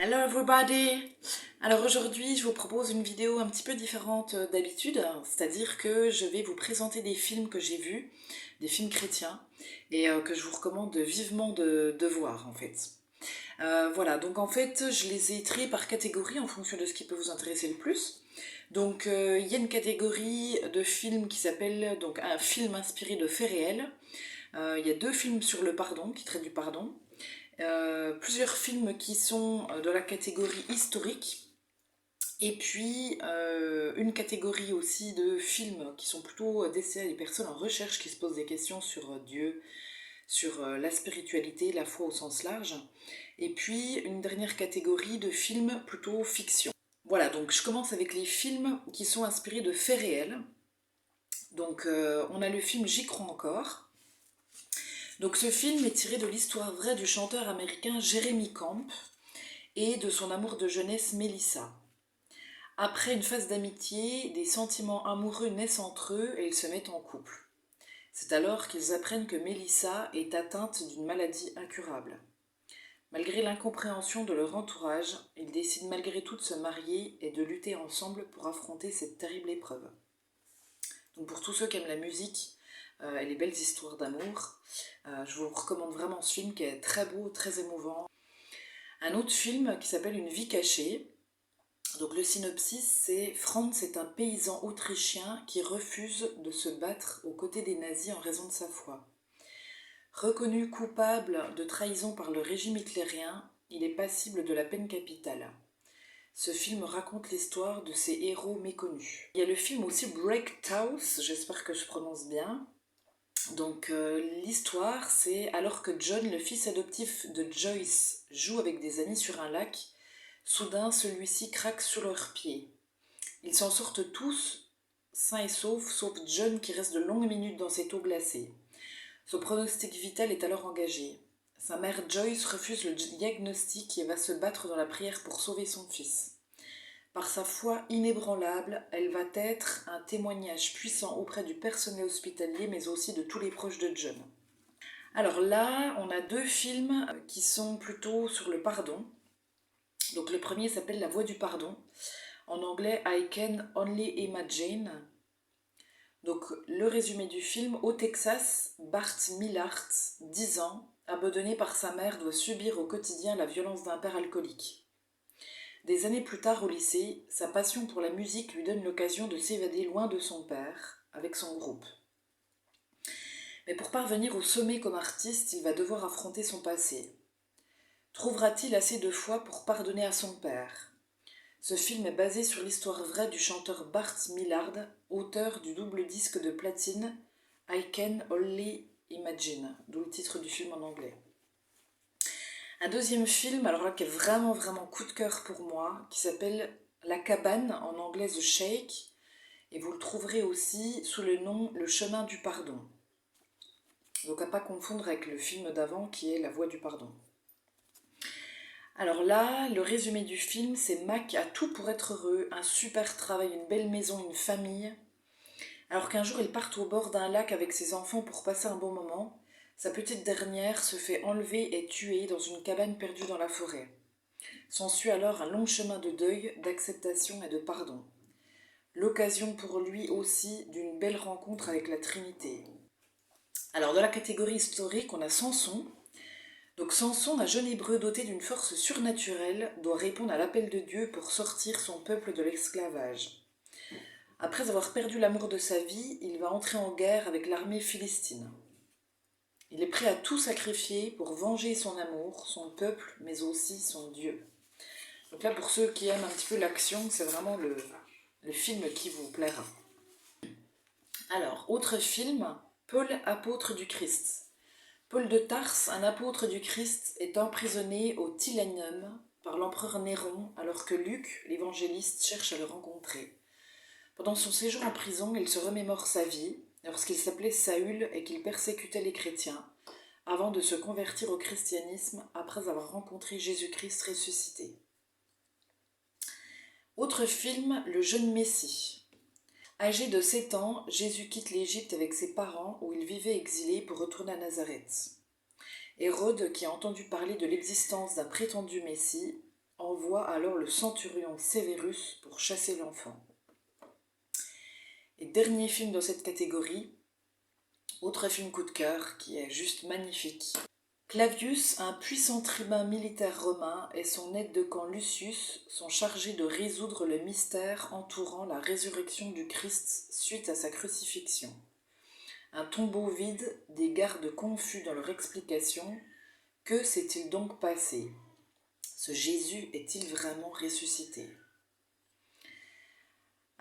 Hello everybody! Alors aujourd'hui je vous propose une vidéo un petit peu différente d'habitude, c'est-à-dire que je vais vous présenter des films que j'ai vus, des films chrétiens, et que je vous recommande vivement de voir en fait. Voilà, donc en fait je les ai triés par catégorie en fonction de ce qui peut vous intéresser le plus. Donc il y a une catégorie de films qui s'appelle donc un film inspiré de faits réels. Il y a deux films sur le pardon, qui traitent du pardon. Plusieurs films qui sont de la catégorie historique, et puis une catégorie aussi de films qui sont plutôt destinés à des personnes en recherche qui se posent des questions sur Dieu, sur la spiritualité, la foi au sens large, et puis une dernière catégorie de films plutôt fiction. Voilà, donc je commence avec les films qui sont inspirés de faits réels. Donc on a le film J'y crois encore. Donc ce film est tiré de l'histoire vraie du chanteur américain Jeremy Camp et de son amour de jeunesse Melissa. Après une phase d'amitié, des sentiments amoureux naissent entre eux et ils se mettent en couple. C'est alors qu'ils apprennent que Melissa est atteinte d'une maladie incurable. Malgré l'incompréhension de leur entourage, ils décident malgré tout de se marier et de lutter ensemble pour affronter cette terrible épreuve. Donc pour tous ceux qui aiment la musique et les belles histoires d'amour, je vous recommande vraiment ce film qui est très beau, très émouvant. Un autre film qui s'appelle Une vie cachée. Donc le synopsis, c'est Franz est un paysan autrichien qui refuse de se battre aux côtés des nazis en raison de sa foi. Reconnu coupable de trahison par le régime hitlérien, il est passible de la peine capitale. Ce film raconte l'histoire de ces héros méconnus. Il y a le film aussi Breakhouse, j'espère que je prononce bien. Donc l'histoire, c'est alors que John, le fils adoptif de Joyce, joue avec des amis sur un lac, soudain celui-ci craque sous leurs pieds. Ils s'en sortent tous, sains et saufs, sauf John qui reste de longues minutes dans cette eau glacée. Son pronostic vital est alors engagé. Sa mère Joyce refuse le diagnostic et va se battre dans la prière pour sauver son fils. Par sa foi inébranlable, elle va être un témoignage puissant auprès du personnel hospitalier, mais aussi de tous les proches de John. Alors là, on a deux films qui sont plutôt sur le pardon. Donc le premier s'appelle La Voix du pardon. En anglais, I Can Only Imagine. Donc le résumé du film, au Texas, Bart Millard, 10 ans, abandonné par sa mère, doit subir au quotidien la violence d'un père alcoolique. Des années plus tard au lycée, sa passion pour la musique lui donne l'occasion de s'évader loin de son père, avec son groupe. Mais pour parvenir au sommet comme artiste, il va devoir affronter son passé. Trouvera-t-il assez de foi pour pardonner à son père ? Ce film est basé sur l'histoire vraie du chanteur Bart Millard, auteur du double disque de platine I Can Only Imagine, d'où le titre du film en anglais. Un deuxième film, alors là qui est vraiment coup de cœur pour moi, qui s'appelle La Cabane, en anglais The Shake, et vous le trouverez aussi sous le nom Le Chemin du Pardon. Donc à pas confondre avec le film d'avant qui est La Voix du Pardon. Alors là, le résumé du film, c'est Mac a tout pour être heureux, un super travail, une belle maison, une famille. Alors qu'un jour, il part au bord d'un lac avec ses enfants pour passer un bon moment, sa petite dernière se fait enlever et tuer dans une cabane perdue dans la forêt. S'ensuit alors un long chemin de deuil, d'acceptation et de pardon. L'occasion pour lui aussi d'une belle rencontre avec la Trinité. Alors dans la catégorie historique, on a Samson. Donc Samson, un jeune hébreu doté d'une force surnaturelle, doit répondre à l'appel de Dieu pour sortir son peuple de l'esclavage. Après avoir perdu l'amour de sa vie, il va entrer en guerre avec l'armée philistine. Il est prêt à tout sacrifier pour venger son amour, son peuple, mais aussi son Dieu. Donc là, pour ceux qui aiment un petit peu l'action, c'est vraiment le film qui vous plaira. Alors, autre film, Paul, apôtre du Christ. Paul de Tarse, un apôtre du Christ, est emprisonné au Tylanum par l'empereur Néron alors que Luc, l'évangéliste, cherche à le rencontrer. Pendant son séjour en prison, il se remémore sa vie, lorsqu'il s'appelait Saül et qu'il persécutait les chrétiens, avant de se convertir au christianisme après avoir rencontré Jésus-Christ ressuscité. Autre film, Le jeune Messie. Âgé de 7 ans, Jésus quitte l'Égypte avec ses parents où il vivait exilé pour retourner à Nazareth. Hérode, qui a entendu parler de l'existence d'un prétendu Messie, envoie alors le centurion Sévérus pour chasser l'enfant. Et dernier film dans cette catégorie, autre film coup de cœur qui est juste magnifique. Clavius, un puissant tribun militaire romain, et son aide de camp Lucius sont chargés de résoudre le mystère entourant la résurrection du Christ suite à sa crucifixion. Un tombeau vide, des gardes confus dans leur explication. Que s'est-il donc passé? Ce Jésus est-il vraiment ressuscité?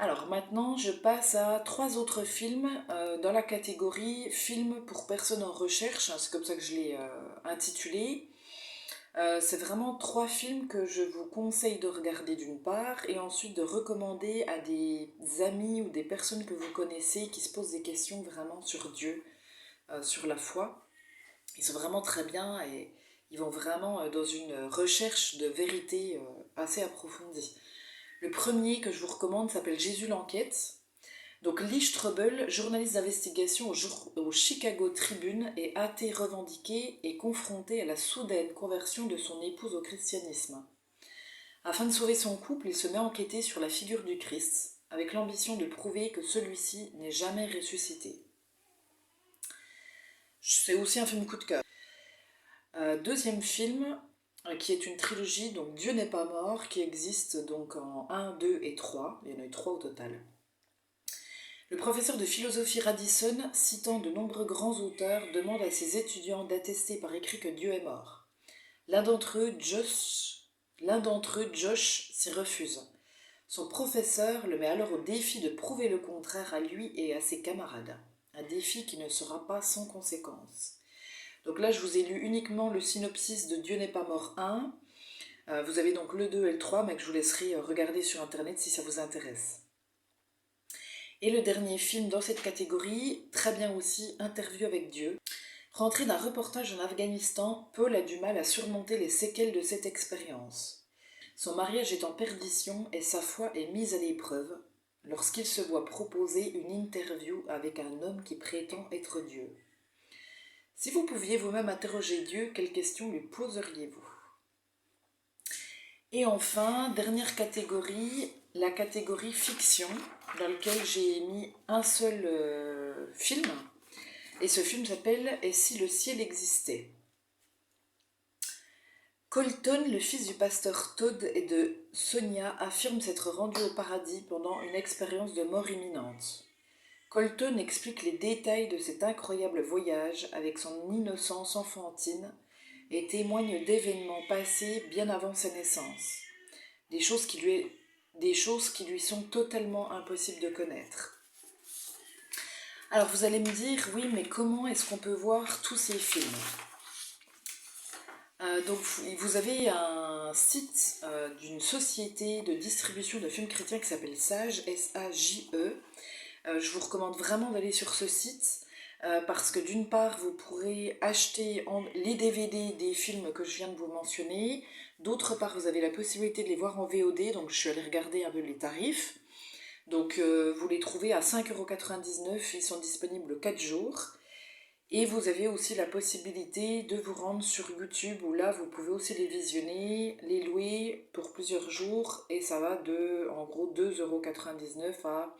Alors maintenant, je passe à 3 autres films dans la catégorie film pour personnes en recherche, c'est comme ça que je l'ai intitulé. C'est vraiment 3 films que je vous conseille de regarder d'une part et ensuite de recommander à des amis ou des personnes que vous connaissez qui se posent des questions vraiment sur Dieu, sur la foi. Ils sont vraiment très bien et ils vont vraiment dans une recherche de vérité assez approfondie. Le premier que je vous recommande s'appelle Jésus l'enquête. Donc Lee Strobel, journaliste d'investigation au Chicago Tribune, est athée revendiqué et confronté à la soudaine conversion de son épouse au christianisme. Afin de sauver son couple, il se met à enquêter sur la figure du Christ, avec l'ambition de prouver que celui-ci n'est jamais ressuscité. C'est aussi un film coup de cœur. Deuxième film, qui est une trilogie, donc Dieu n'est pas mort, qui existe donc en 1, 2 et 3, il y en a eu 3 au total. Le professeur de philosophie Radisson, citant de nombreux grands auteurs, demande à ses étudiants d'attester par écrit que Dieu est mort. L'un d'entre eux, Josh, s'y refuse. Son professeur le met alors au défi de prouver le contraire à lui et à ses camarades. Un défi qui ne sera pas sans conséquence. Donc là, je vous ai lu uniquement le synopsis de Dieu n'est pas mort 1. Vous avez donc le 2 et le 3, mais que je vous laisserai regarder sur internet si ça vous intéresse. Et le dernier film dans cette catégorie, très bien aussi, Interview avec Dieu. Rentré d'un reportage en Afghanistan, Paul a du mal à surmonter les séquelles de cette expérience. Son mariage est en perdition et sa foi est mise à l'épreuve lorsqu'il se voit proposer une interview avec un homme qui prétend être Dieu. Si vous pouviez vous-même interroger Dieu, quelles questions lui poseriez-vous? Et enfin, dernière catégorie, la catégorie fiction, dans laquelle j'ai mis un seul film. Et ce film s'appelle « Et si le ciel existait ?» Colton, le fils du pasteur Todd et de Sonia, affirme s'être rendu au paradis pendant une expérience de mort imminente. Colton explique les détails de cet incroyable voyage avec son innocence enfantine et témoigne d'événements passés bien avant sa naissance, des choses qui lui sont totalement impossibles de connaître. Alors vous allez me dire, oui, mais comment est-ce qu'on peut voir tous ces films? Donc vous avez un site d'une société de distribution de films chrétiens qui s'appelle Sage, S-A-J-E. Je vous recommande vraiment d'aller sur ce site parce que d'une part vous pourrez acheter les DVD des films que je viens de vous mentionner, d'autre part vous avez la possibilité de les voir en VOD, donc je suis allée regarder un peu les tarifs. Donc vous les trouvez à 5,99 €, ils sont disponibles 4 jours. Et vous avez aussi la possibilité de vous rendre sur YouTube où là vous pouvez aussi les visionner, les louer pour plusieurs jours et ça va de en gros 2,99 € à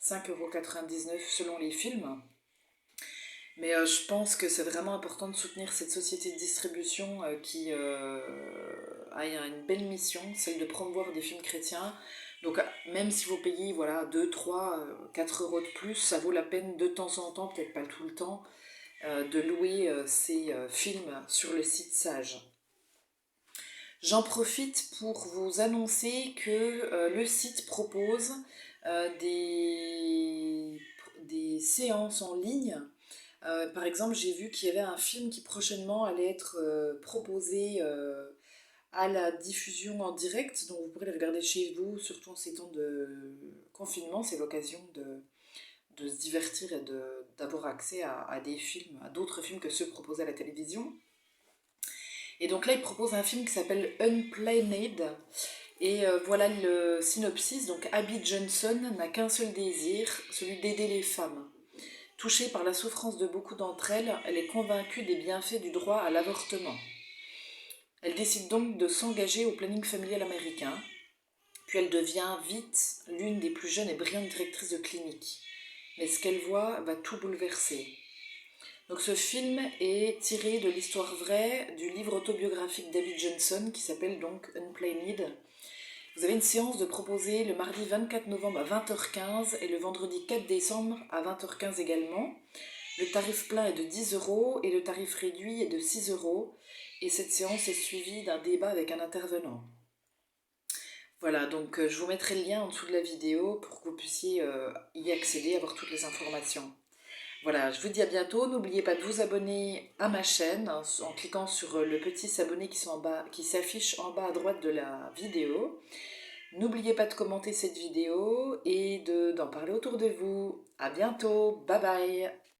5,99 € selon les films. Mais je pense que c'est vraiment important de soutenir cette société de distribution qui a une belle mission, celle de promouvoir des films chrétiens. Donc même si vous payez voilà, 2, 3, 4 € de plus, ça vaut la peine de temps en temps, peut-être pas tout le temps, de louer ces films sur le site Sage. J'en profite pour vous annoncer que le site propose des séances en ligne. Par exemple, j'ai vu qu'il y avait un film qui prochainement allait être proposé à la diffusion en direct, donc vous pourrez le regarder chez vous, surtout en ces temps de confinement, c'est l'occasion de se divertir et d'avoir accès à des films, à d'autres films que ceux proposés à la télévision. Et donc là, il propose un film qui s'appelle Unplanned. Et voilà le synopsis. Donc Abby Johnson n'a qu'un seul désir, celui d'aider les femmes. Touchée par la souffrance de beaucoup d'entre elles, elle est convaincue des bienfaits du droit à l'avortement. Elle décide donc de s'engager au planning familial américain, puis elle devient vite l'une des plus jeunes et brillantes directrices de clinique. Mais ce qu'elle voit va tout bouleverser. Donc ce film est tiré de l'histoire vraie du livre autobiographique David Johnson qui s'appelle donc Unplanned. Vous avez une séance de proposer le mardi 24 novembre à 20h15 et le vendredi 4 décembre à 20h15 également. Le tarif plein est de 10 € et le tarif réduit est de 6 €. Et cette séance est suivie d'un débat avec un intervenant. Voilà, donc je vous mettrai le lien en dessous de la vidéo pour que vous puissiez y accéder, avoir toutes les informations. Voilà, je vous dis à bientôt. N'oubliez pas de vous abonner à ma chaîne en cliquant sur le petit s'abonner qui s'affiche en bas à droite de la vidéo. N'oubliez pas de commenter cette vidéo et d'en parler autour de vous. À bientôt, bye bye.